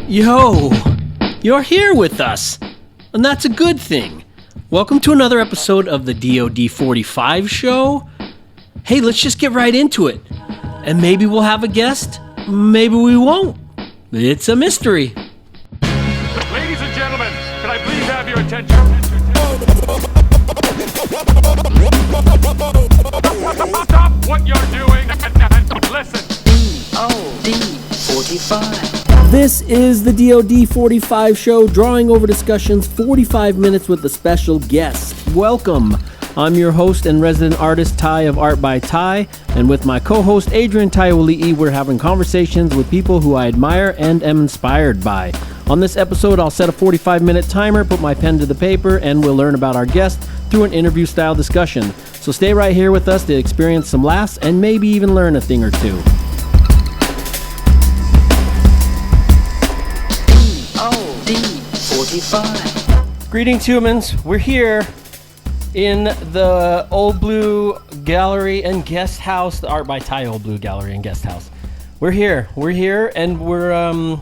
Yo, you're here with us, and that's a good thing. Welcome to another episode of the DOD45 show. Hey, let's just get right into it. And maybe we'll have a guest, maybe we won't. It's a mystery. Ladies and gentlemen, can I please have your attention? Stop what you're doing and listen. DOD45. This is the DOD45 show, drawing over discussions 45 minutes with a special guest. Welcome. I'm your host and resident artist, Ty of Art by Ty, and with my co-host, Adrian Taiwali'i, we're having conversations with people who I admire and am inspired by. On this episode, I'll set a 45-minute timer, put my pen to the paper, and we'll learn about our guest through an interview-style discussion. So stay right here with us to experience some laughs and maybe even learn a thing or two. DOD45. Greetings, humans. We're here in the Old Blue Gallery and Guest House, the Art by Ty Old Blue Gallery and Guest House. We're here, and we're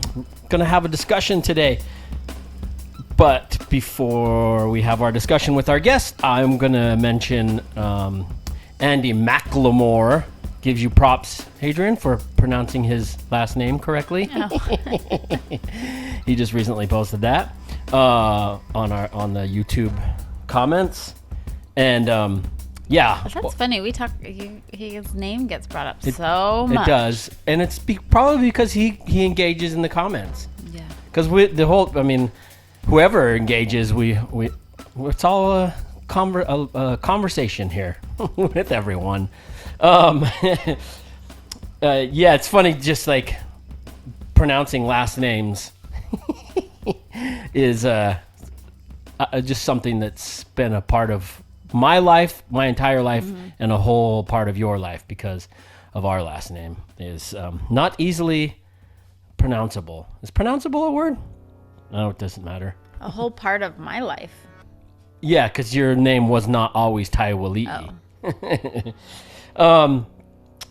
gonna have a discussion today. But before we have our discussion with our guest, I'm gonna mention Andy McLemore. Gives you props, Adrian, for pronouncing his last name correctly. Oh. He just recently posted that on the YouTube comments, and yeah, That's funny. We talk. His name gets brought up so much. It does, and it's probably because he engages in the comments. Yeah. Because whoever engages, it's all a conversation here with everyone. Yeah, it's funny, just like pronouncing last names is just something that's been a part of my life, my entire life, and a whole part of your life because of our last name is not easily pronounceable. Is pronounceable a word? No, it doesn't matter. A whole part of my life. Yeah, because your name was not always Taiwali'i. Oh.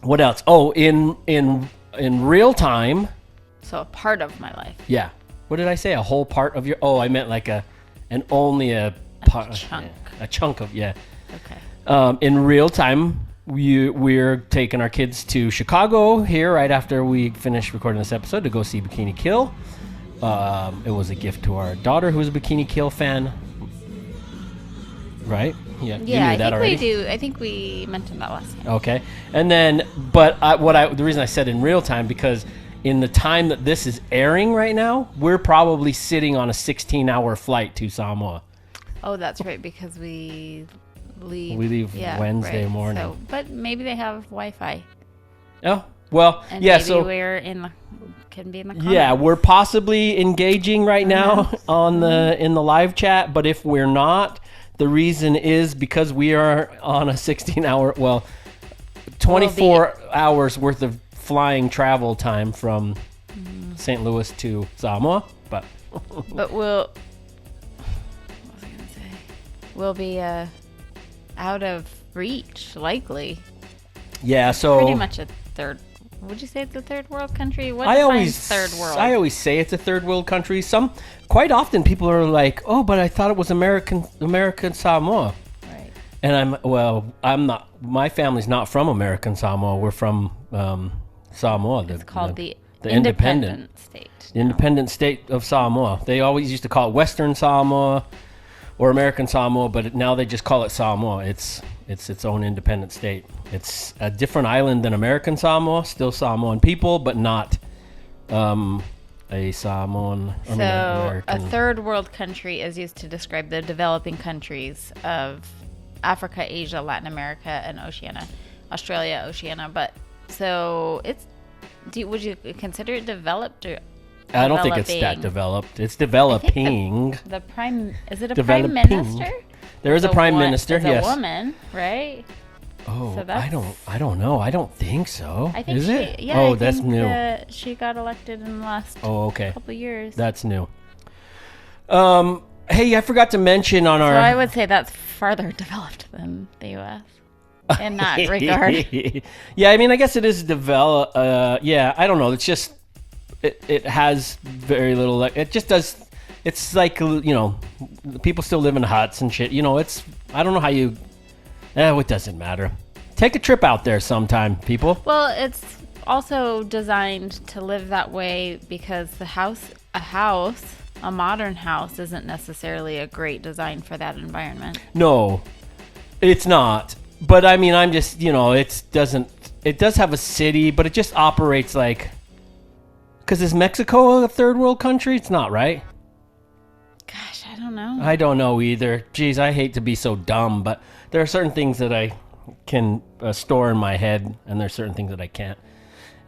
What else? Oh, in real time. So a part of my life. Yeah. What did I say? A whole part of your? Oh, I meant like a Chunk. A chunk of, yeah. Okay. In real time, we're taking our kids to Chicago here right after we finish recording this episode to go see Bikini Kill. It was a gift to our daughter who's a Bikini Kill fan. Right? Yeah, you knew I that think already. we do. I think we mentioned that last time. Okay, and then, but the reason I said in real time, because in the time that this is airing right now, we're probably sitting on a 16-hour flight to Samoa. Oh, that's right, because we leave. We leave Wednesday morning. So, but maybe they have Wi-Fi. Oh, well, And yeah. maybe So can be in the comments. yeah, we're possibly engaging right now in the live chat, but if we're not. The reason is because we are on a 16-hour, 24 hours worth of flying travel time from St. Louis to Samoa. But what was I gonna say? We'll be out of reach, likely. yeah, so Pretty much a third. Would you say it's a third world country? What I defines third world? always say it's a third world country. Quite often people are like, "Oh, but I thought it was American Samoa." Right. And I'm not. My family's not from American Samoa. We're from Samoa. It's called the independent state. The independent state of Samoa. They always used to call it Western Samoa or American Samoa, but now they just call it Samoa. It's its own independent state. It's a different island than American Samoa, still Samoan people, but not a Samoan. A third world country is used to describe the developing countries of Africa, Asia, Latin America, and Oceania, Australia, Oceania. But so would you consider it developed or? I don't think it's that developed. It's developing. Is it a prime minister? There is a prime minister. There's yes. a woman, right? Oh, So I don't know. I don't think so. I think is it? Yeah. Oh, I that's think new. She got elected in the last okay. couple of years. That's new. Hey, I forgot to mention on our. So I would say that's farther developed than the U.S. in that regard. Yeah, I mean, I guess it is developed. Yeah, I don't know. It's just it has very little. It just does. It's like, people still live in huts and shit. It's, I don't know how you. It doesn't matter. Take a trip out there sometime, people. Well, it's also designed to live that way because a modern house isn't necessarily a great design for that environment. No, it's not. But I mean, I'm just, it does have a city, but it just operates like, because is Mexico a third world country? It's not, right? Gosh, I don't know. I don't know either. Jeez, I hate to be so dumb, but there are certain things that I can store in my head, and there are certain things that I can't.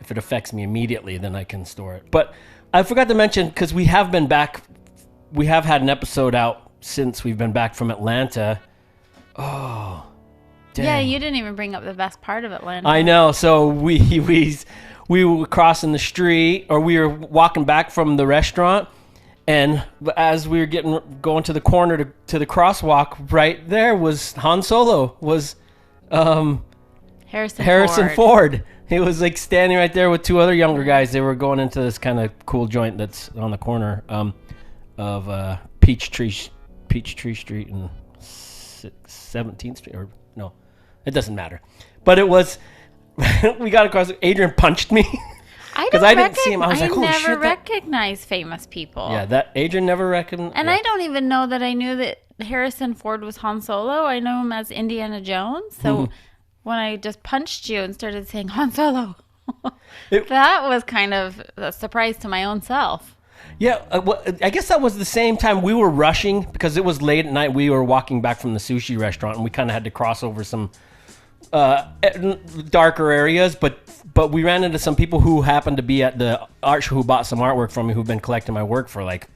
If it affects me immediately, then I can store it. But I forgot to mention, because we have been back, we have had an episode out since we've been back from Atlanta. Oh, dang. Yeah, you didn't even bring up the best part of Atlanta. I know. So we were crossing the street, or we were walking back from the restaurant, and as we were going to the corner to the crosswalk, right there was Han Solo, was Harrison Ford. He was like standing right there with two other younger guys. They were going into this kind of cool joint that's on the corner of Peachtree Street and 17th Street, or no, it doesn't matter. But it was, we got across. Adrian punched me. Because I didn't see him. I was like, holy shit. I never recognize famous people. Yeah, that Adrian never recognized. And I don't even know that I knew that Harrison Ford was Han Solo. I know him as Indiana Jones. So when I just punched you and started saying Han Solo, that was kind of a surprise to my own self. Yeah, well, I guess that was the same time we were rushing because it was late at night. We were walking back from the sushi restaurant, and we kind of had to cross over some darker areas, but we ran into some people who happened to be at the art show who bought some artwork from me, who've been collecting my work for like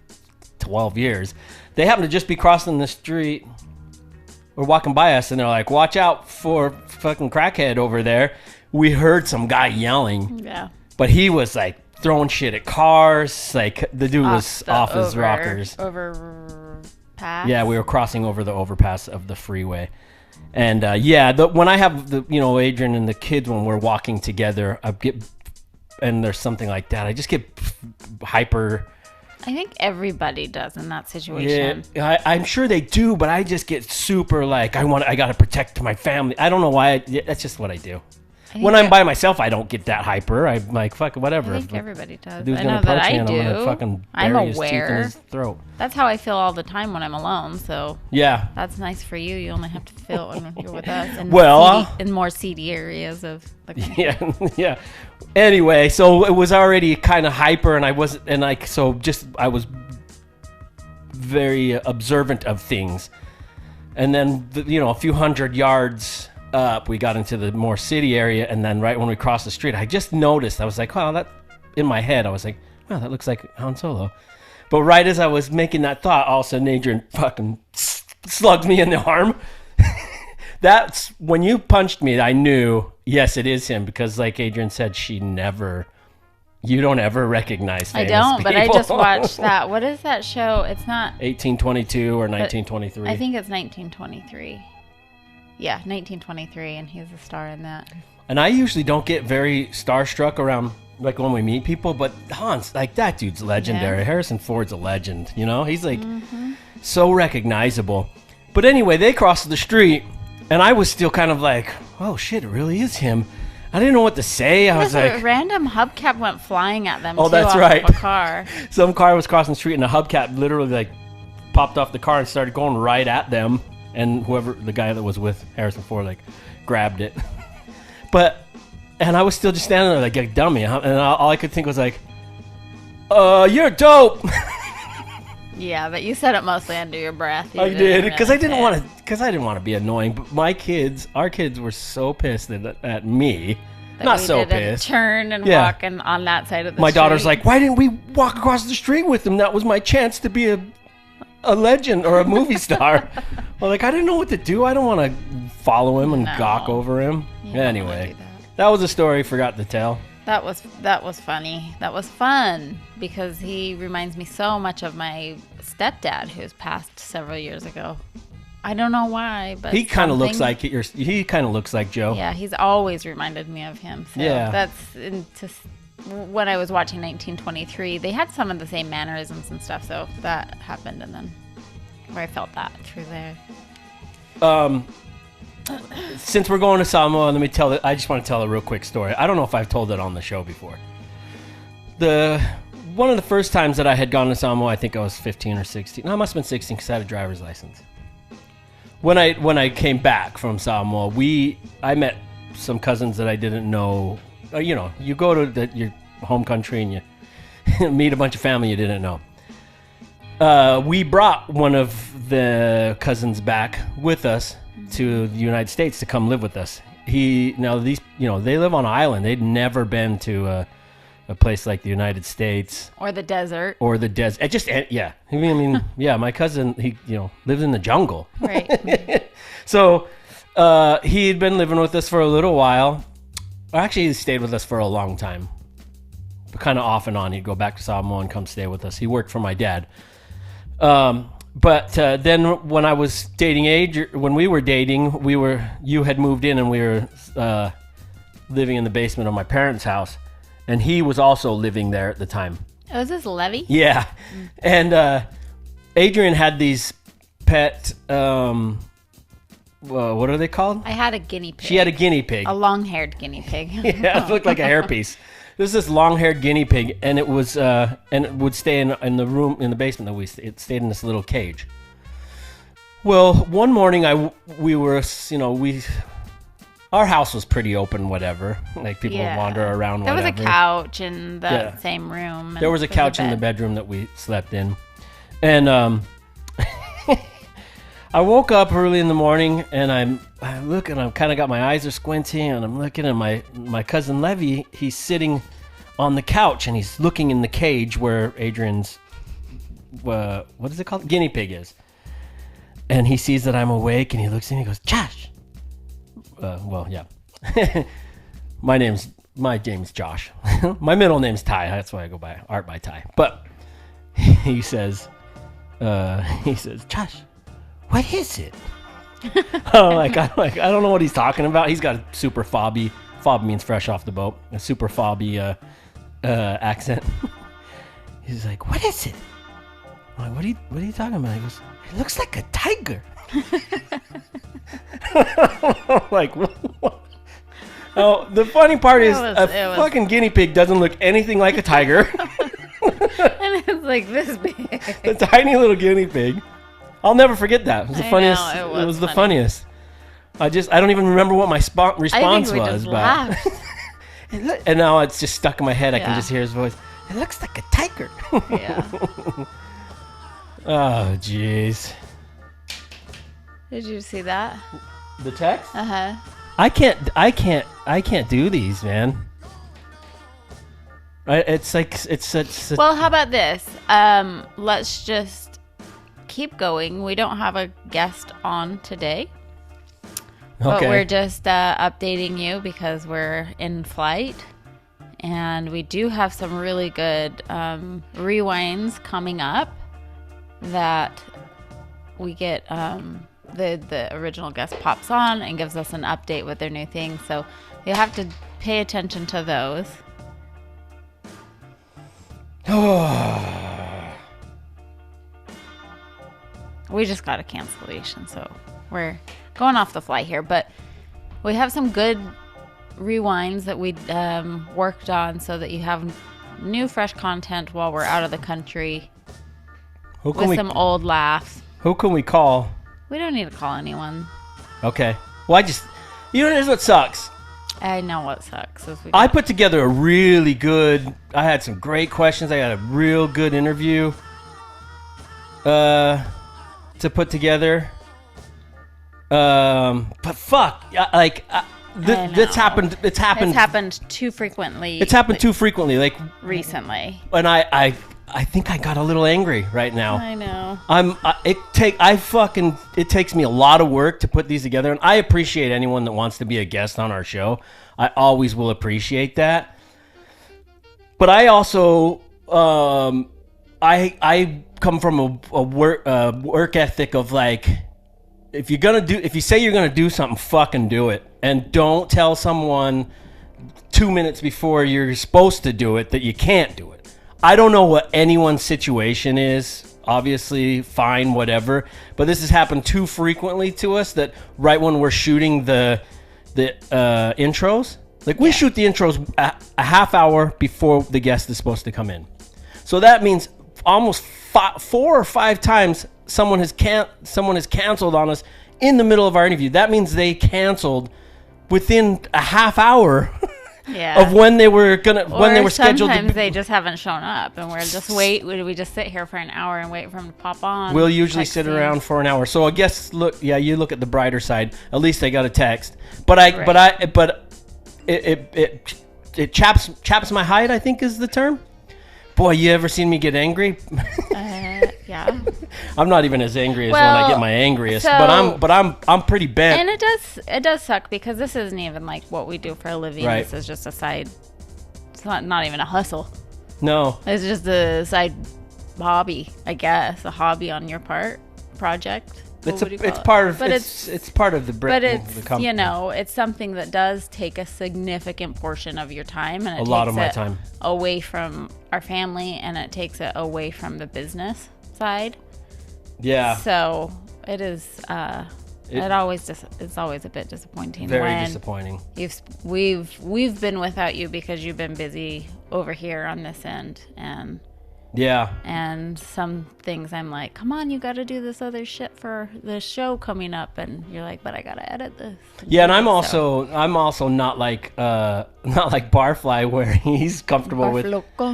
12 years. They happened to just be crossing the street or walking by us, and they're like, watch out for fucking crackhead over there. We heard some guy yelling. Yeah. But he was like throwing shit at cars. Like the dude was off his rockers. Overpass? Yeah, we were crossing over the overpass of the freeway. And when I have Adrian and the kids, when we're walking together, and there's something like that, I just get hyper. I think everybody does in that situation. Yeah, I'm sure they do, but I just get super like, I got to protect my family. I don't know why. That's just what I do. When I'm by myself, I don't get that hyper. I'm like, fuck, whatever. I think everybody does. Dude's I gonna know that approach me I and do. I'm gonna fucking I'm bury his teeth in aware. his throat. That's how I feel all the time when I'm alone. So yeah, that's nice for you. You only have to feel when you're with us. And in more seedy areas of the country. Yeah. Anyway, so it was already kind of hyper, and I was very observant of things. And then a few hundred yards up, we got into the more city area, and then right when we crossed the street, I just noticed. I was like, "Wow, that!" In my head, I was like, "Wow, that looks like Han Solo." But right as I was making that thought, all of a sudden, Adrian fucking slugged me in the arm. That's when you punched me. I knew, yes, it is him, because, like Adrian said, you don't ever recognize famous I don't, people. but I just watched that. What is that show? It's not 1822 or 1923. I think it's 1923. Yeah, 1923, and he's a star in that. And I usually don't get very starstruck around, like, when we meet people, but Hans, like, that dude's legendary. Yeah. Harrison Ford's a legend, He's, like, so recognizable. But anyway, they crossed the street, and I was still kind of like, oh, shit, it really is him. I didn't know what to say. I was like... a random hubcap went flying at them, that's off right. Of a car. Some car was crossing the street, and a hubcap literally, like, popped off the car and started going right at them. And the guy that was with Harrison Ford, like, grabbed it. And I was still just standing there like a dummy. And all I could think was like, you're dope. Yeah, but you said it mostly under your breath. I did, because I didn't want to be annoying. But our kids were so pissed at me. Not so pissed. Turn and walk on that side of the street. My daughter's like, why didn't we walk across the street with him? That was my chance to be a legend or a movie star. Well, like, I didn't know what to do. I don't want to follow him and gawk over him. Anyway, that was a story I forgot to tell. That was funny. That was fun because he reminds me so much of my stepdad, who's passed several years ago. I don't know why, but he kind of looks like Joe. Yeah, he's always reminded me of him. So that's when I was watching 1923, they had some of the same mannerisms and stuff. So that happened, and then where I felt that through there. Since we're going to Samoa, let me tell I just want to tell a real quick story. I don't know if I've told it on the show before. One of the first times that I had gone to Samoa, I think I was 15 or 16. No, I must have been 16 because I had a driver's license. When I came back from Samoa, I met some cousins that I didn't know. You go to your home country and you meet a bunch of family you didn't know. We brought one of the cousins back with us to the United States to come live with us. They live on an island. They'd never been to a place like the United States or the desert. My cousin, he lived in the jungle. Right. So he had been living with us for a little while. Actually, he stayed with us for a long time. Kind of off and on. He'd go back to Samoa and come stay with us. He worked for my dad. But then when I was dating when we were dating, you had moved in and we were living in the basement of my parents' house. And he was also living there at the time. Oh, is this Levy? Yeah. And Adrian had these pet, what are they called? I had a guinea pig. She had a guiney pig. A long-haired guinea pig. Yeah, it looked like a hairpiece. It was this long-haired guinea pig, and it was and it would stay in the room in the basement that it stayed in this little cage. Well, one morning our house was pretty open, whatever. Like people would wander around. There whatever. was a couch in the same room. There was a couch in the bedroom that we slept in, and I woke up early in the morning and I look and I'm kind of got my eyes are squinty and I'm looking at my cousin Levy. He's sitting on the couch and he's looking in the cage where Adrian's what is it called? Guinea pig is. And he sees that I'm awake and he looks at me and he goes, Josh. My name's Josh. My middle name's Ty. That's why I go by Art by Ty. But he says, Josh, what is it? I don't know what he's talking about. He's got a super fobby. Fob means fresh off the boat. A super fobby accent. He's like, what is it? I'm like, what are you talking about? He goes, it looks like a tiger. Like, what? Oh, the funny part is fucking guinea pig doesn't look anything like a tiger. And it's like this big. A tiny little guinea pig. I'll never forget that. It was the funniest. It was the funniest. I don't even remember what my response was, but and now it's just stuck in my head. I can just hear his voice. It looks like a tiger. Yeah. Oh, jeez. Did you see that? The text? Uh-huh. I can't do these, man. It's such. Well, how about this? Let's just keep going. We don't have a guest on today. But we're just updating you because we're in flight. And we do have some really good rewinds coming up that we get the original guest pops on and gives us an update with their new thing. So you'll have to pay attention to those. We just got a cancellation, so we're going off the fly here. But we have some good rewinds that we worked on so that you have new, fresh content while we're out of the country with some old laughs. Who can we call? We don't need to call anyone. Okay. Well, here's what sucks. I know what sucks. I put together I had some great questions. I got a real good interview to put together. But fuck, it's happened. It's happened too frequently. It's happened too frequently, like recently. And I think I got a little angry right now. I know. It takes me a lot of work to put these together, and I appreciate anyone that wants to be a guest on our show. I always will appreciate that. But I also, I come from a work ethic of like, if you say you're gonna do something, fucking do it, and don't tell someone 2 minutes before you're supposed to do it that you can't do it. I don't know what anyone's situation is. Obviously, fine, whatever. But this has happened too frequently to us that right when we're shooting the intros, like we shoot the intros a half hour before the guest is supposed to come in. So that means almost 4 or 5 times someone has canceled on us in the middle of our interview. That means they canceled within a half hour of when they were scheduled. Sometimes they just haven't shown up, and we just sit here for an hour and wait for them to pop on. We'll usually sit around for an hour. So I guess you look at the brighter side. At least I got a text, but it chaps my hide, I think is the term. Boy, you ever seen me get angry? Yeah. I'm not even as angry as when I get my angriest, but I'm pretty bent. And it does suck because this isn't even like what we do for a living. Right. This is just a side. It's not even a hustle. No. It's just a side hobby, I guess, a hobby on your part, project. It's part of the company. It's something that does take a significant portion of your time, and a lot of my time away from our family, and it takes it away from the business side. Yeah. So it is. It's always a bit disappointing. Very disappointing. We've been without you because you've been busy over here on this end, and. Yeah. And some things I'm like, come on, you got to do this other shit for the show coming up, and you're like, but I got to edit this. Yeah, and I'm also not like Barfly where he's comfortable with.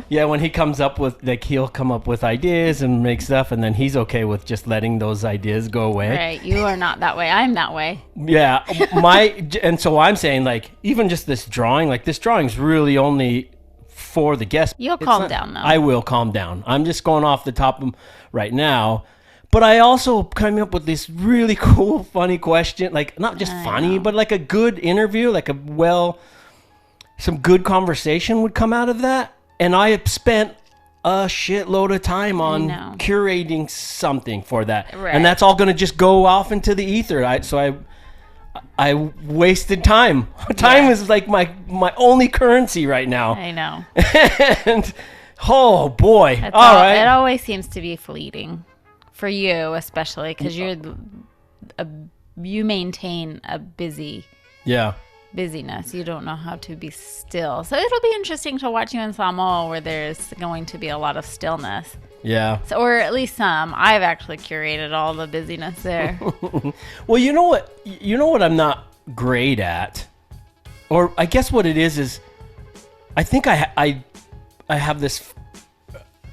Yeah, when he comes up with he'll come up with ideas and make stuff, and then he's okay with just letting those ideas go away. Right, you are not that way. I'm that way. Yeah, and so I'm saying like even just this drawing's really only for the guest. You'll calm down though. I will calm down. I'm just going off the top of right now. But I also came up with this really cool, funny question. Like not just funny, but like a good interview, like some good conversation would come out of that. And I have spent a shitload of time on curating something for that. Right. And that's all going to just go off into the ether. I wasted time. Time is like my only currency right now. I know. And oh boy, all right. It always seems to be fleeting for you, especially because you maintain a busyness. You don't know how to be still. So it'll be interesting to watch you in Samoa, where there's going to be a lot of stillness. Yeah. So, or at least some. I've actually curated all the busyness there. Well, you know what I'm not great at, or I guess what it is I think I have this.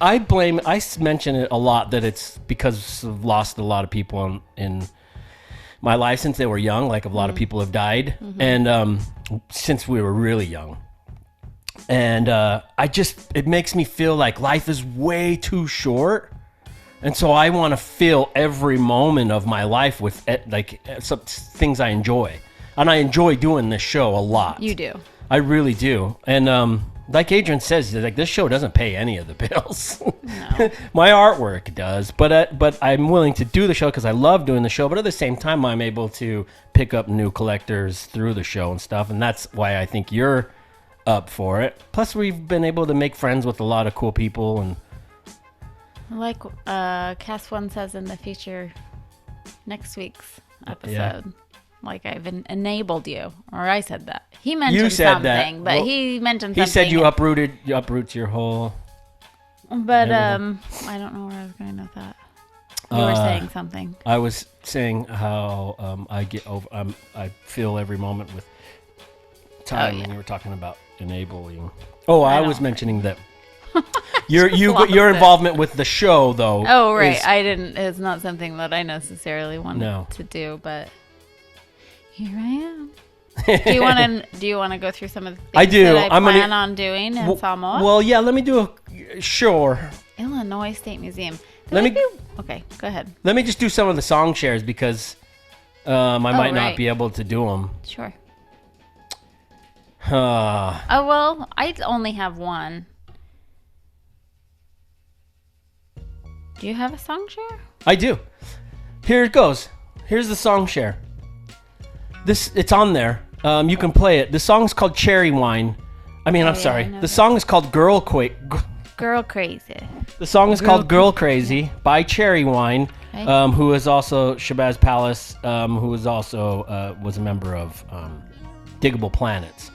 I mention it a lot that it's because I've lost a lot of people in my life since they were young. Like a lot of people have died, and since we were really young. And it makes me feel like life is way too short. And so I want to fill every moment of my life with some things I enjoy. And I enjoy doing this show a lot. You do. I really do. And like Adrian says, like this show doesn't pay any of the bills. No. My artwork does. But I'm willing to do the show because I love doing the show. But at the same time, I'm able to pick up new collectors through the show and stuff. And that's why I think you're up for it. Plus, we've been able to make friends with a lot of cool people, and like Cast One says in the future, next week's episode, like I've enabled you, or I said that. He mentioned something, but he mentioned something. He said you uproot your whole. But I don't know where I was going with that. You were saying something. I was saying how I fill every moment with time, and you were talking about enabling. I was mentioning that your involvement with the show though. Oh right, it's not something that I necessarily wanted to do, but here I am. Do you want to go through some of the things that I plan on doing in Samoa? Well, yeah, let me do sure. Illinois State Museum. Okay, go ahead. Let me just do some of the song shares because I might not be able to do them. Sure. Well, I only have one. Do you have a song share? I do. Here it goes. Here's the song share. It's on there. You can play it. The song's called Cherrywine. I'm sorry. The song is called Girl Crazy. The song is called Girl Crazy by Cherrywine, Okay. who is also Shabazz Palace, who is also was a member of Digable Planets.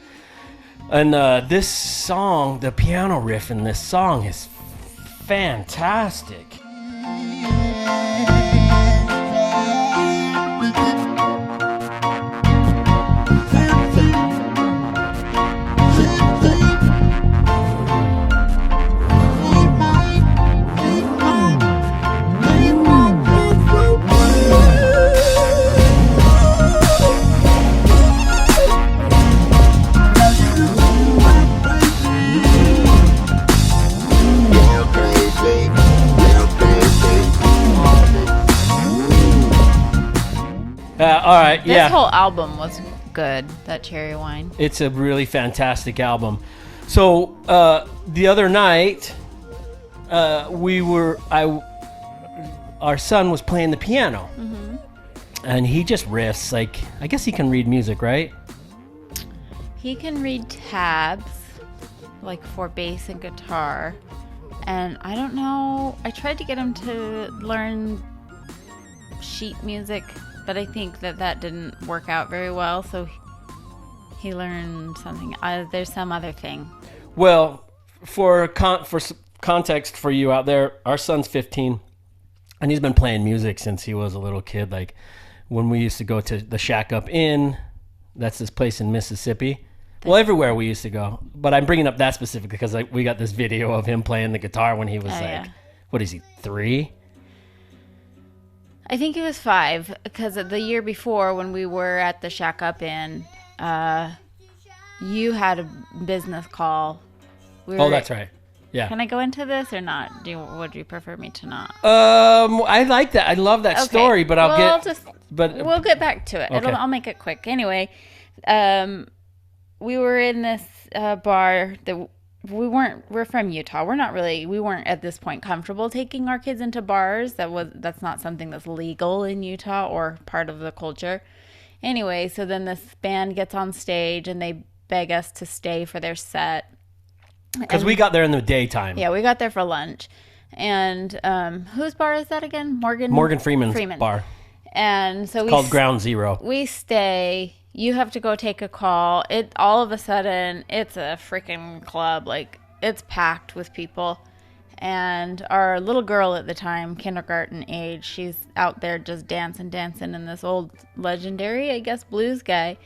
And this song, the piano riff in this song is fantastic. All right, This whole album was good, that Cherrywine. It's a really fantastic album. So the other night, our son was playing the piano, and he just riffs. Like, I guess he can read music, right? He can read tabs, like for bass and guitar. And I don't know, I tried to get him to learn sheet music, but I think that didn't work out very well. So he learned something. There's some other thing. Well, for context for you out there, our son's 15, and he's been playing music since he was a little kid. Like when we used to go to the Shack Up Inn, that's this place in Mississippi. Well, everywhere we used to go. But I'm bringing up that specifically because we got this video of him playing the guitar when he was what is he, 3? I think he was 5, because the year before when we were at the Shack Up Inn, you had a business call. That's right. Yeah. Can I go into this or not? Would you prefer me to not? I like that. I love that story, but we'll get back to it. Okay. I'll make it quick. Anyway, we were in this bar that we're from Utah. We weren't at this point comfortable taking our kids into bars. That's not something that's legal in Utah or part of the culture. Anyway, so then this band gets on stage and they beg us to stay for their set. Because we got there in the daytime. Yeah, we got there for lunch. And whose bar is that again? Morgan Freeman's bar. And so called Ground Zero. We stay. You have to go take a call. All of a sudden, it's a freaking club. Like, it's packed with people. And our little girl at the time, kindergarten age, she's out there just dancing. And this old legendary, I guess, blues guy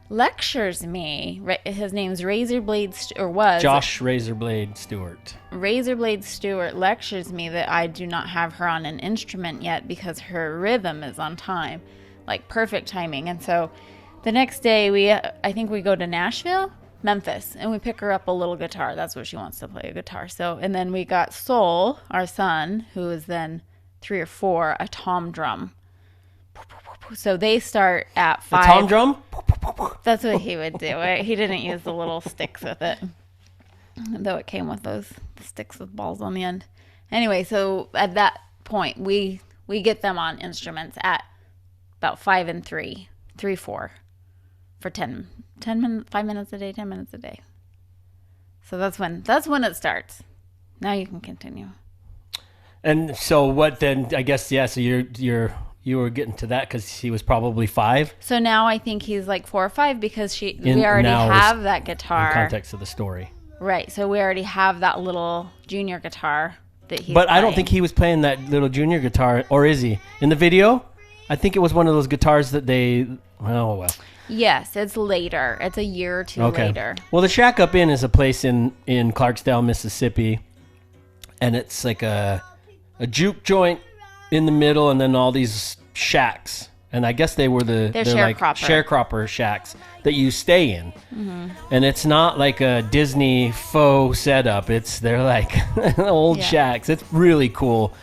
lectures me. His name's Razorblade, or was. Josh Razorblade Stewart. Razorblade Stewart lectures me that I do not have her on an instrument yet because her rhythm is on time. Like perfect timing. And so the next day I think we go to Memphis, and we pick her up a little guitar. That's what she wants to play, a guitar. So, and then we got Soul, our son, who is then 3 or 4, a tom drum. So they start at 5. A tom drum? That's what he would do. He didn't use the little sticks with it, though it came with the sticks with balls on the end. Anyway, so at that point, we get them on instruments at about 5 and 3, 4 for 10 minutes, 5 minutes a day, 10 minutes a day. So that's when it starts. Now you can continue. And so what then? I guess yeah. So you were getting to that because he was probably 5. So now I think he's like 4 or 5 because we already have that guitar. In context of the story, right? So we already have that little junior guitar that he's. But playing. I don't think he was playing that little junior guitar, or is he? In the video, I think it was one of those guitars that they. Oh well. Yes, it's later. It's a year or two later. Well, the Shack Up Inn is a place in Clarksdale, Mississippi, and it's like a juke joint in the middle, and then all these shacks. And I guess they're like sharecropper shacks that you stay in. Mm-hmm. And it's not like a Disney faux setup. They're like old shacks. It's really cool.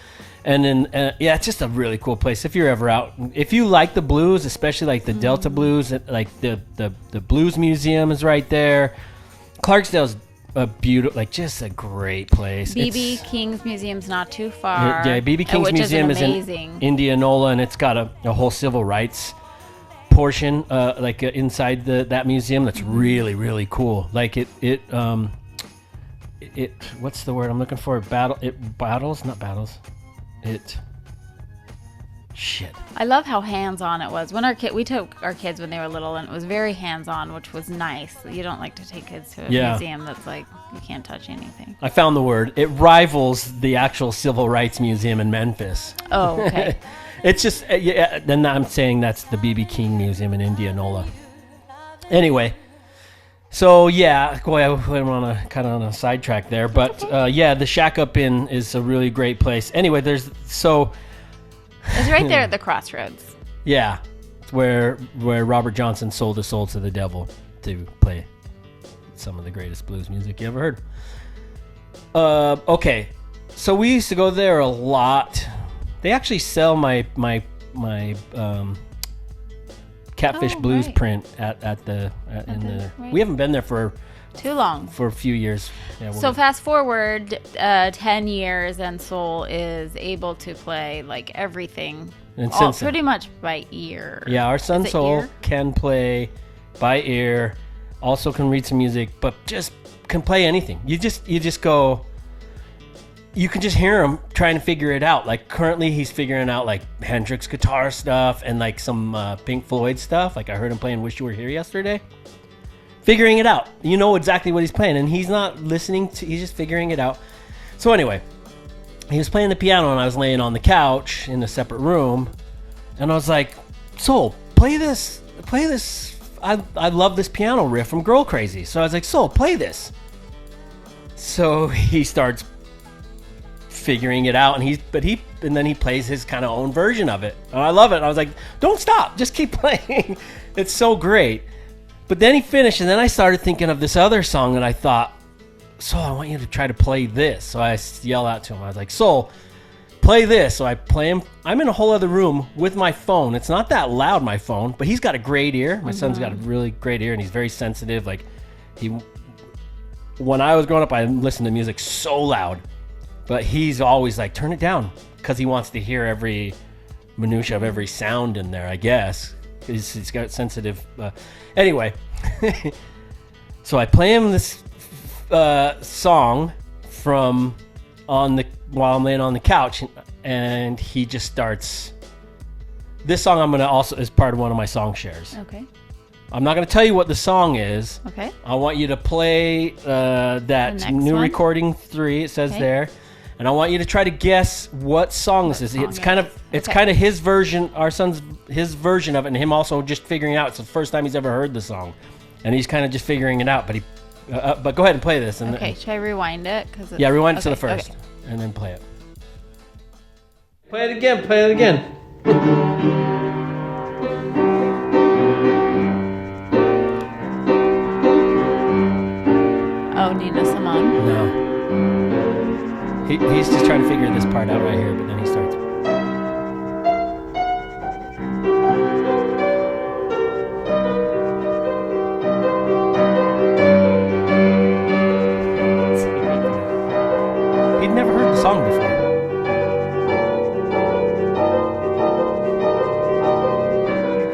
And then, it's just a really cool place. If you're ever out, if you like the blues, especially like the Delta blues, like the Blues Museum is right there. Clarksdale's a beautiful, like just a great place. B.B. King's Museum's not too far. Yeah, B.B. King's Museum is in Indianola, and it's got a whole civil rights portion, inside that museum that's really, really cool. Like it what's the word I'm looking for? Shit. I love how hands-on it was. We took our kids when they were little, and it was very hands-on, which was nice. You don't like to take kids to a museum that's like, you can't touch anything. I found the word. It rivals the actual Civil Rights Museum in Memphis. Oh, okay. It's just, then I'm saying that's the B.B. King Museum in Indianola. Anyway, so yeah, boy, I went on a sidetrack there, but the Shack Up Inn is a really great place. Anyway, it's right there at the crossroads. Yeah, it's where Robert Johnson sold his soul to the devil to play some of the greatest blues music you ever heard. Okay, so we used to go there a lot. They actually sell my Catfish Blues print we haven't been there for too long, for a few years. Yeah, so fast forward 10 years, and Soul is able to play like everything, pretty much by ear. Yeah, our son Soul can play by ear, also can read some music, but just can play anything. You just go. You can just hear him trying to figure it out. Like currently, he's figuring out like Hendrix guitar stuff and like some Pink Floyd stuff. Like I heard him playing "Wish You Were Here" yesterday. Figuring it out. You know exactly what he's playing, and he's not listening to. He's just figuring it out. So anyway, he was playing the piano, and I was laying on the couch in a separate room, and I was like, "Soul, play this. Play this. I love this piano riff from Girl Crazy." So I was like, "Soul, play this." So he starts figuring it out, and then he plays his kind of own version of it, and I love it. And I was like, "Don't stop, just keep playing." It's so great. But then he finished, and then I started thinking of this other song, and I thought, Soul, I want you to try to play this. So I yell out to him. I was like, Soul, play this. So I play him. I'm in a whole other room with my phone. It's not that loud, my phone, but he's got a great ear. My son's got a really great ear, and he's very sensitive. Like when I was growing up, I listened to music so loud, but he's always like, turn it down, because he wants to hear every minutia of every sound in there, I guess. He's got sensitive. Anyway, so I play him this song while I'm laying on the couch, and he just starts. This song I'm gonna also is part of one of my song shares. Okay. I'm not gonna tell you what the song is. Okay. I want you to play that new recording 3. It says there. And I want you to try to guess what song this is. It's kind of his version, his version of it, and him also just figuring it out. It's the first time he's ever heard the song, and he's kind of just figuring it out. But go ahead and play this. Should I rewind it? Rewind it to the first, and then play it. Play it again. Play it again. Oh, Nina Simone. No. He's just trying to figure this part out right here, but then he starts. He'd never heard the song before.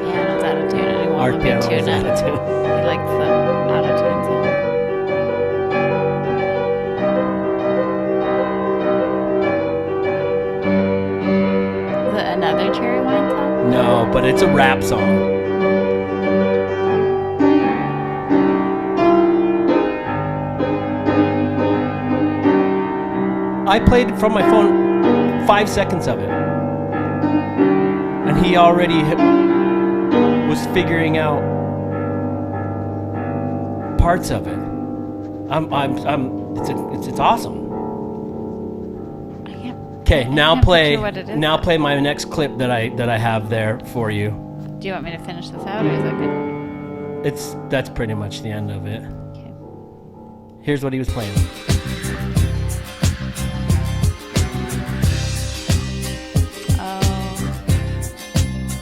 Your piano's out of tune, and he won't Our let me piano tune is out of it. tune. He likes the out of tune sound. Another Cherrywine song? No, but it's a rap song. I played from my phone 5 seconds of it, and he already was figuring out parts of it. It's awesome. Okay, now play my next clip that I have there for you. Do you want me to finish this out, or is that good? That's pretty much the end of it. Okay. Here's what he was playing. Oh.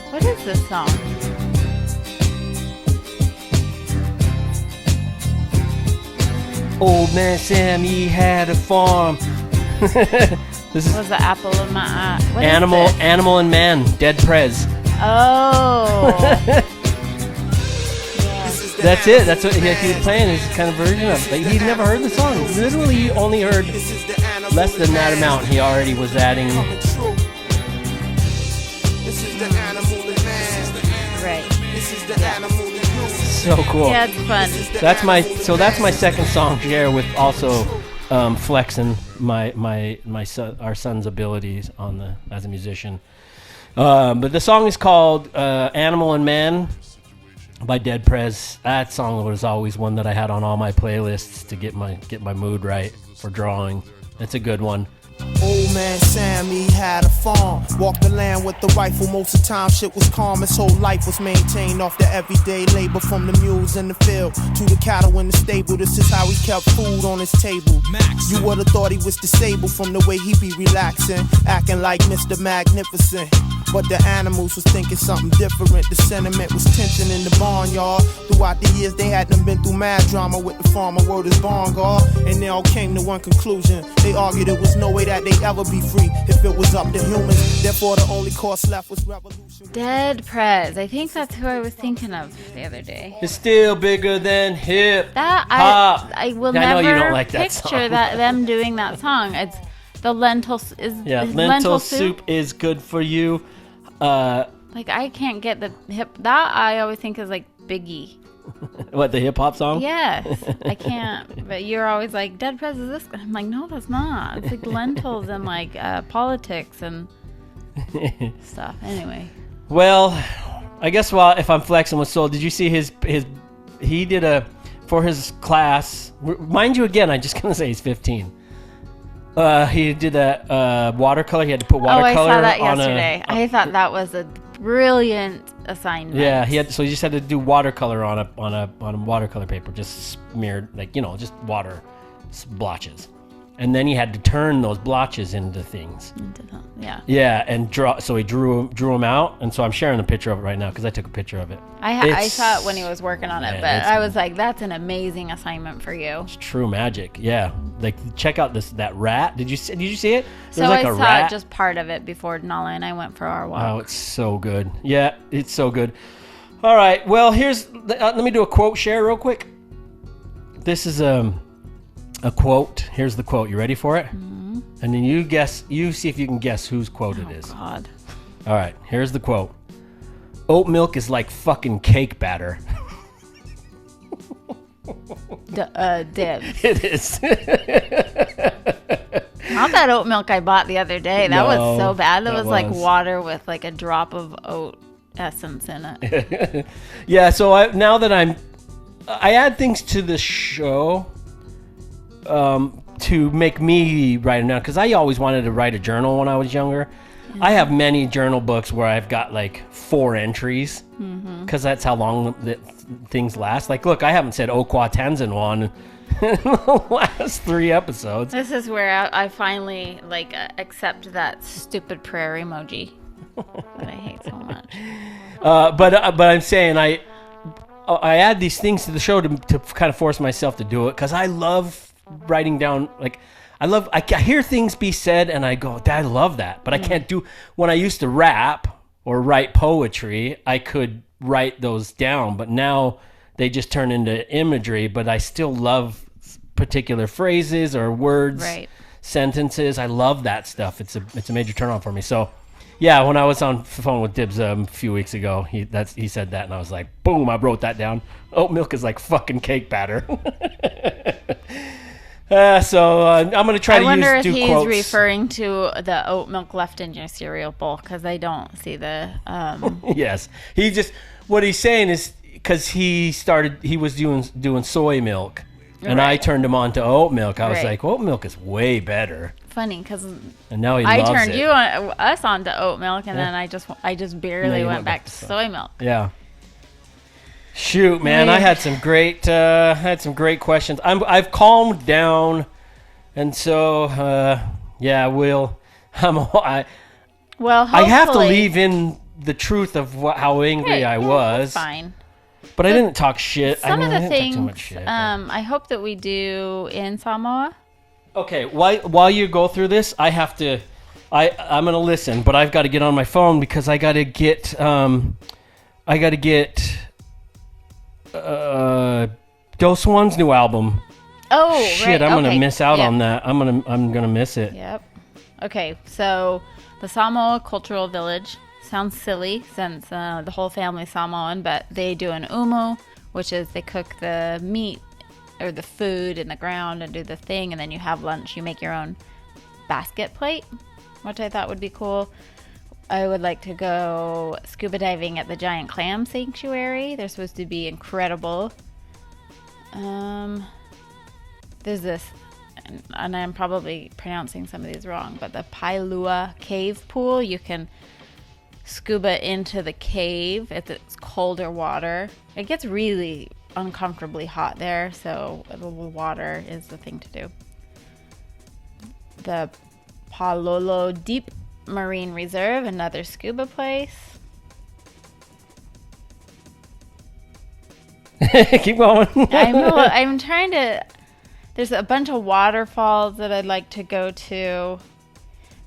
What is this song? Old man Sam, he had a farm. This is was the apple of my eye. What Animal is this? and Man, Dead Prez. Oh. That's it. That's what he was playing. His kind of version of it. Like, he'd never heard the song. Literally, he only heard less than that amount. He already was adding. Right. Yeah. So cool. Yeah, it's fun. That's my second song to share with also flexing our son's abilities as a musician. But the song is called "Animal and Man" by Dead Prez. That song was always one that I had on all my playlists to get my mood right for drawing. That's a good one. Old man Sam, he had a farm. Walked the land with the rifle. Most of the time shit was calm. His whole life was maintained off the everyday labor. From the mules in the field to the cattle in the stable. This is how he kept food on his table. You would've thought he was disabled from the way he be relaxing, acting like Mr. Magnificent. But the animals was thinking something different. The sentiment was tension in the barnyard. Throughout the years they hadn't been through mad drama with the farmer word is barn guard. And they all came to one conclusion. They argued there was no way that they ever be free if it was up to humans. Therefore the only course left was revolution. Dead Prez. I think that's who I was thinking of the other day. It's still bigger than hip That hop. I will I know never you don't like that picture song. them doing that song. It's the lentil lentil soup is good for you. Like I can't get the hip. That I always think is like Biggie. What, the hip hop song? Yes, I can't. But you're always like, Dead Prez is this? I'm like, no, that's not. It's like lentils and like politics and stuff. Anyway. Well, I guess if I'm flexing with Soul, did you see he did for his class, mind you again, I'm just going to say he's 15. He did a watercolor. He had to put watercolor on I saw that yesterday. I thought that was a brilliant assignment. Yeah, he just had to do watercolor on a watercolor paper, just smeared just water blotches, and then he had to turn those blotches into things. Yeah, and draw. So he drew them out, and so I'm sharing a picture of it right now because I took a picture of it. I saw it when he was working on it, but I was like, that's an amazing assignment for you. It's true magic. Yeah, like check out that rat. Did you see it? So I saw just part of it before Nala and I went for our walk. Oh, it's so good. Yeah, it's so good. All right, well, let me do a quote share real quick. This is a quote. Here's the quote. You ready for it? Mm-hmm. And then you see if you can guess whose quote it is. Oh, God. All right, here's the quote. Oat milk is like fucking cake batter. Dibs. It is. Not that oat milk I bought the other day. That was so bad. That was like water with like a drop of oat essence in it. Yeah, so now that I add things to the show to make me write them down, because I always wanted to write a journal when I was younger. Yeah. I have many journal books where I've got like 4 entries because that's how long things last. Like, look, I haven't said Okwa Tanzan in the last 3 episodes. This is where I finally accept that stupid prayer emoji that I hate so much. But I'm saying I add these things to the show to kind of force myself to do it, because I love writing down. Like, I hear things be said and I go, I love that, but I can't do. When I used to rap or write poetry, I could write those down, but now they just turn into imagery. But I still love particular phrases or words, sentences. I love that stuff. It's a major turn on for me. So yeah, when I was on the phone with Dibs a few weeks ago, he said that, and I was like, boom, I wrote that down. Oat milk is like fucking cake batter. So I'm going to try to do quotes. I wonder if he's referring to the oat milk left in your cereal bowl, because I don't see the... Yes. What he's saying is, because he was doing soy milk, and I turned him on to oat milk. I was like, oat milk is way better. Funny, because now he loves turned us on to oat milk, and then I just barely went back to soy milk. Yeah. Shoot, man, I had some great questions. I've calmed down, and so I have to leave in the truth of how angry I was. That's fine. But I didn't talk shit. Some of the things I hope that we do in Samoa. Okay, while you go through this, I have to. I'm gonna listen, but I've got to get on my phone because I got to get Dose One's new album. Oh, Shit, right. I'm gonna okay. miss out Yep. on that. I'm gonna miss it. Yep. Okay, so the Samoa Cultural Village sounds silly since the whole family's Samoan, but they do an umu, which is they cook the meat or the food in the ground and do the thing, and then you have lunch. You make your own basket plate, which I thought would be cool. I would like to go scuba diving at the giant clam sanctuary. They're supposed to be incredible. There's this, and I'm probably pronouncing some of these wrong, but the Pailua cave pool, you can scuba into the cave. It's colder water. It gets really uncomfortably hot there, so the water is the thing to do. The Palolo Deep Marine Reserve, another scuba place. Keep going. I'm trying to. There's a bunch of waterfalls that I'd like to go to.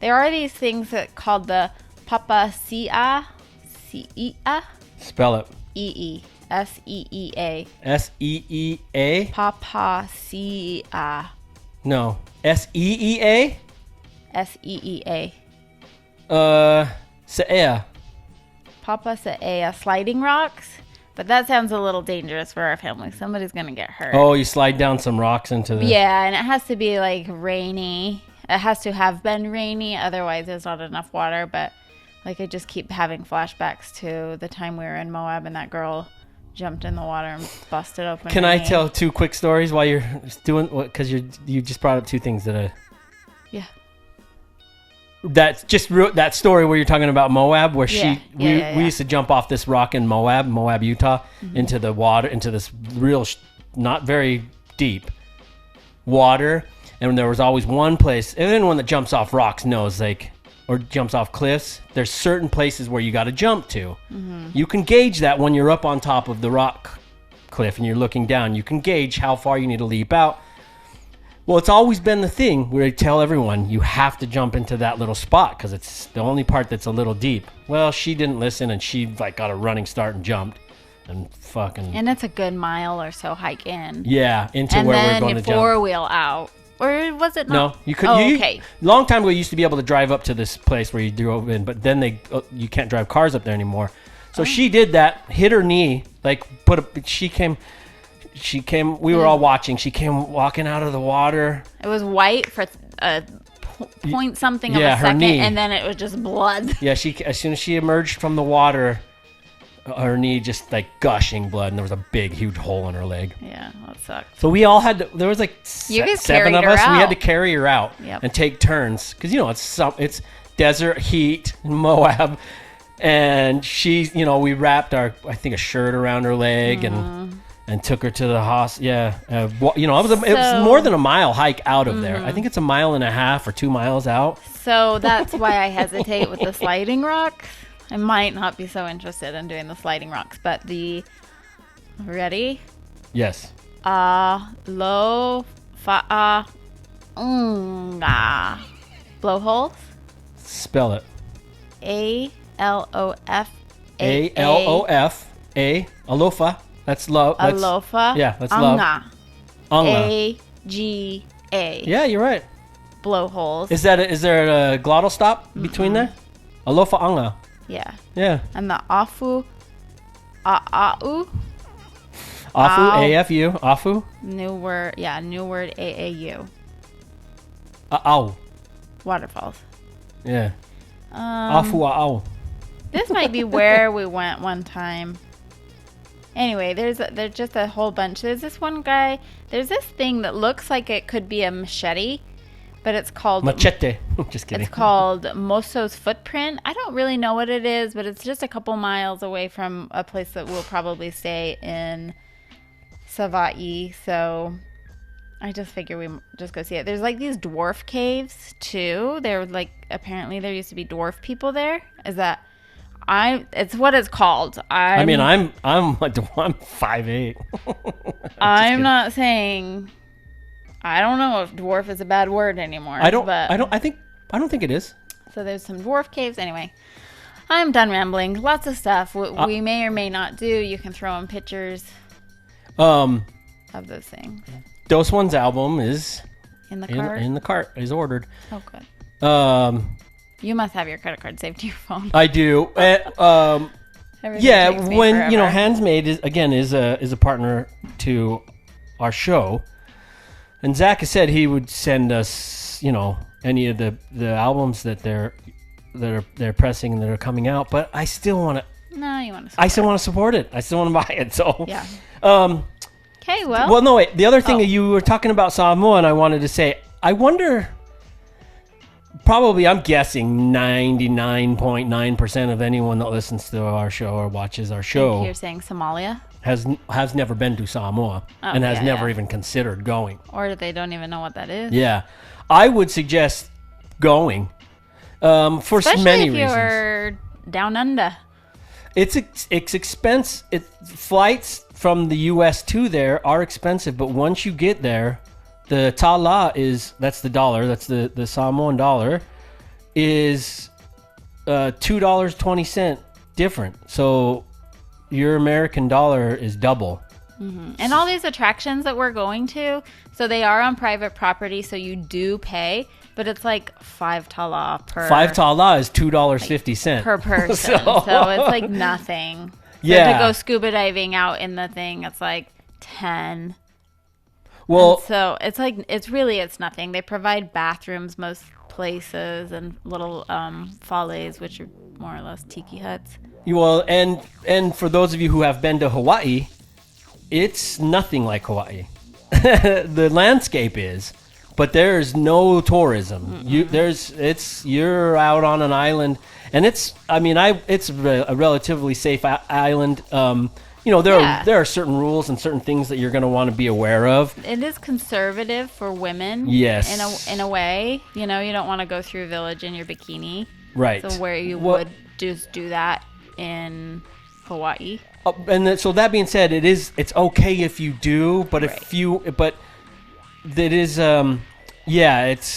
There are these things that called the Papaseea. Spell it. Seea. Seea. Papaseea. No. Seea. Seea. Seea. Papaseea sliding rocks. But that sounds a little dangerous for our family. Somebody's going to get hurt. Oh, you slide down some rocks into the... Yeah, and it has to be like rainy. It has to have been rainy. Otherwise, there's not enough water. But like I just keep having flashbacks to the time we were in Moab and that girl jumped in the water and busted open. Can her I knee. tell two quick stories while you're doing... Because you just brought up two things that I... Yeah. That's just that story where you're talking about Moab, where we used to jump off this rock in Moab, Utah, into the water, into this real, not very deep water. And there was always one place, and anyone that jumps off rocks knows, like, or jumps off cliffs, there's certain places where you got to jump to. You can gauge that when you're up on top of the rock cliff and you're looking down. You can gauge how far you need to leap out. Well, it's always been the thing where I tell everyone you have to jump into that little spot because it's the only part that's a little deep. Well, she didn't listen, and she like got a running start and jumped, and fucking. And it's a good mile or so hike in. Yeah, into and where we're then going you to jump. four-wheel out, or was it not? No, you could. Oh, you, okay. Long time ago, you used to be able to drive up to this place where you drove in, but then you can't drive cars up there anymore. So she did that, hit her knee, like She came, we were all watching. She came walking out of the water. It was white for a point something of a her second, knee. and then it was just blood. Yeah, as soon as she emerged from the water, her knee just like gushing blood, and there was a big, huge hole in her leg. Yeah, that sucked. So we all had to, there was like You guys seven carried of her us. We had to out. carry her out and take turns. Because, it's desert heat in Moab. And she, we wrapped a shirt around her leg and took her to the hospital. Yeah. It was more than a mile hike out of there. I think it's 1.5 miles or 2 miles out. So that's why I hesitate with the sliding rocks. I might not be so interested in doing the sliding rocks, but ready? Yes. Lo fa unga. Blowholes? Spell it. ALOF. ALOF. Alofa. That's love. Alofa. Yeah, that's love. Anga. AGA. Yeah, you're right. Blowholes. Is there a glottal stop between there? Alofa anga. Yeah. Yeah. And the afu. Aau. Afu. AFU. Afu. New word AAU. Ow. Waterfalls. Yeah. Afu ow. This might be where we went one time. Anyway, there's just a whole bunch. There's this one guy. There's this thing that looks like it could be a machete, but it's called Machete. Just kidding. It's called Moso's Footprint. I don't really know what it is, but it's just a couple miles away from a place that we'll probably stay in Savaii. So I just figure we just go see it. There's like these dwarf caves too. They're like, apparently there used to be dwarf people there. It's what it's called. I'm 5'8". I'm not saying. I don't know if dwarf is a bad word anymore. I don't think it is. So there's some dwarf caves. Anyway, I'm done rambling. Lots of stuff we may or may not do. You can throw in pictures. of those things. Dos One's album is In the cart? in the cart. Is ordered. Oh, good. You must have your credit card saved to your phone. I do. Everything Yeah, takes me when forever. Handsmaid is a partner to our show, and Zach has said he would send us any of the albums that they're pressing and that are coming out, but I still want to. No, you want to. I still want to support it. I still want to buy it. So Yeah. Okay. Well. Well, no wait. The other thing that you were talking about Samoa, and I wanted to say, I wonder. Probably, I'm guessing 99.9% of anyone that listens to our show or watches our show You're saying Somalia? has never been to Samoa and has never even considered going. Or they don't even know what that is. Yeah, I would suggest going for Especially many if reasons. you're down under. It's expense. Flights from the U.S. to there are expensive, but once you get there, the tala that's the dollar. That's the Samoan dollar is $2.20 different. So your American dollar is double. And all these attractions that we're going to, so they are on private property, so you do pay, but it's like 5 tala per 5 tala is $2.50 per person. so it's like nothing. So Yeah. to go scuba diving out in the thing, it's like 10. Well, So it's like it's nothing. They provide bathrooms most places and little fales, which are more or less tiki huts. well, and for those of you who have been to Hawaii, it's nothing like Hawaii. The landscape is, but there's no tourism. You're out on an island, and it's a relatively safe island. There are certain rules and certain things that you're going to want to be aware of. It is conservative for women. Yes. In a way, you don't want to go through a village in your bikini. Right. So where you would just do that in Hawaii. So that being said, it's okay if you do, but it's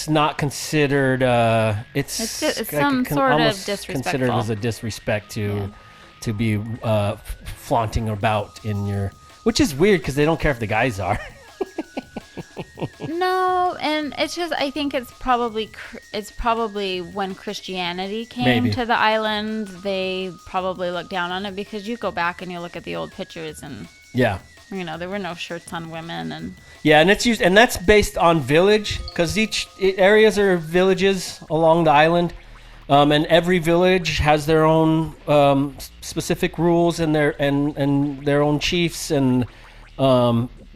not considered. It's some sort of disrespectful. Considered as a disrespect to be flaunting about in your, which is weird because they don't care if the guys are. No, and it's just I think it's probably when Christianity came Maybe. to the island, they probably looked down on it because you go back and you look at the old pictures and Yeah. there were no shirts on women and Yeah, and that's based on village because areas are villages along the island, and every village has their own specific rules and their own chiefs and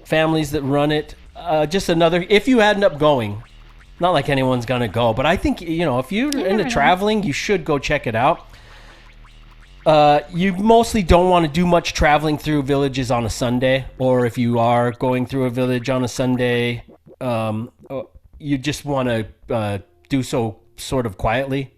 families that run it. If you end up going, not like anyone's gonna go, but I think if you're into traveling, you should go check it out. You mostly don't want to do much traveling through villages on a Sunday, or if you are going through a village on a Sunday, you just want to do so sort of quietly.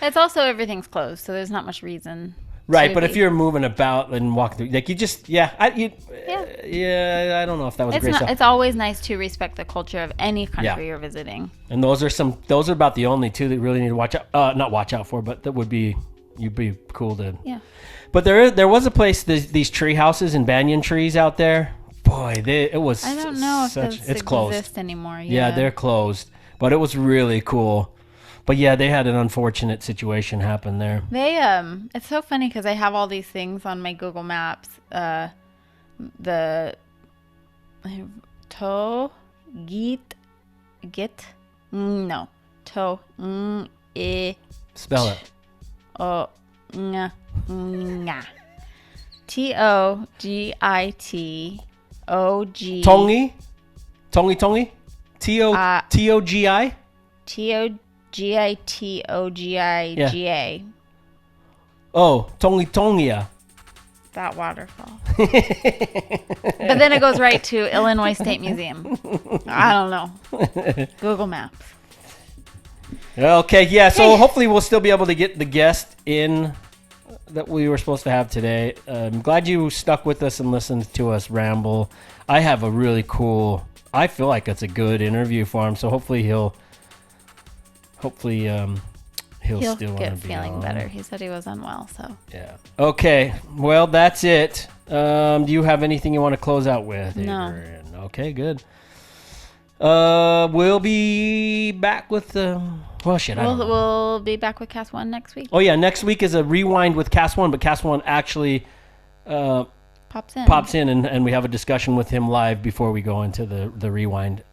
it's also everything's closed, so there's not much reason. Right, but if you're moving about and walking through, like you just, I don't know if that was great stuff. It's always nice to respect the culture of any country you're visiting. And those are about the only two that you really need to watch out, not watch out for, but that you'd be cool to. Yeah. But there was a place, these tree houses and banyan trees out there. Boy, it was. I don't know if those it's closed exist anymore. Yeah, they're closed, but it was really cool. But yeah, they had an unfortunate situation happen there. It's so funny because I have all these things on my Google Maps. The to Spell it. Togit. Tongi? Togi? Togitogiga. Oh, Tongia. That waterfall. But then it goes right to Illinois State Museum. I don't know. Google Maps. Okay, yeah, so hopefully we'll still be able to get the guest in that we were supposed to have today. I'm glad you stuck with us and listened to us ramble. I have a really cool, I feel like it's a good interview for him, so hopefully he'll he'll still want to get be feeling on. better. He said he was unwell, so. Yeah. Okay. Well, that's it. Do you have anything you want to close out with, No. Adrian? Okay, good. We'll be back with the... Well, shit, I don't know. We'll be back with Cast 1 next week. Oh, yeah, next week is a rewind with Cast 1, but Cast 1 actually Pops in. and we have a discussion with him live before we go into the rewind.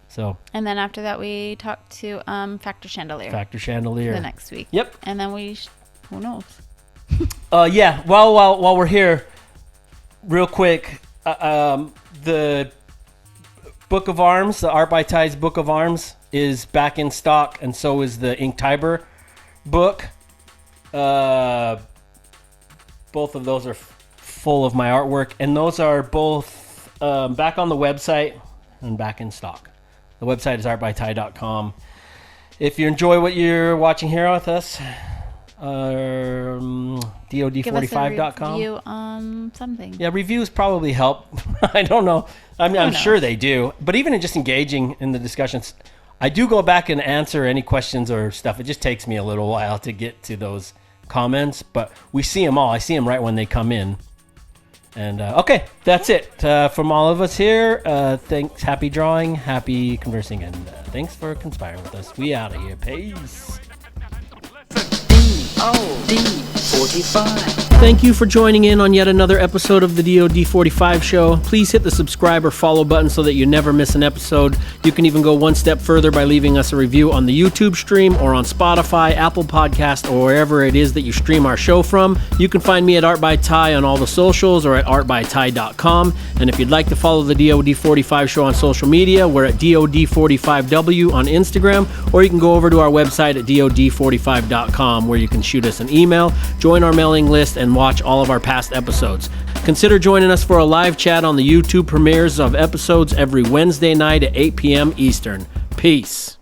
So. And then after that, we talk to Factor Chandelier. The next week. Yep. And then who knows? Yeah, while we're here, real quick, the Book of Arms, the Art by Ty's Book of Arms, is back in stock, and so is the Ink Tiber book. Both of those are full of my artwork, and those are both back on the website and back in stock. The website is artbyty.com. If you enjoy what you're watching here with us, DOD45.com. Give us a review on something. Yeah, reviews probably help. I don't know. I'm sure they do. But even in just engaging in the discussions, I do go back and answer any questions or stuff. It just takes me a little while to get to those comments. But we see them all. I see them right when they come in. And, okay, that's it. From all of us here, thanks. Happy drawing, happy conversing, and thanks for conspiring with us. We out of here. Peace. DOD45. Thank you for joining in on yet another episode of the DOD45 show. Please hit the subscribe or follow button so that you never miss an episode. You can even go one step further by leaving us a review on the YouTube stream or on Spotify, Apple Podcast, or wherever it is that you stream our show from. You can find me at Art by Ty on all the socials or at artbyty.com. And if you'd like to follow the DOD45 show on social media, we're at DOD45W on Instagram, or you can go over to our website at DOD45.com where you can shoot us an email, join our mailing list, and watch all of our past episodes. Consider joining us for a live chat on the YouTube premieres of episodes every Wednesday night at 8 p.m. Eastern. Peace.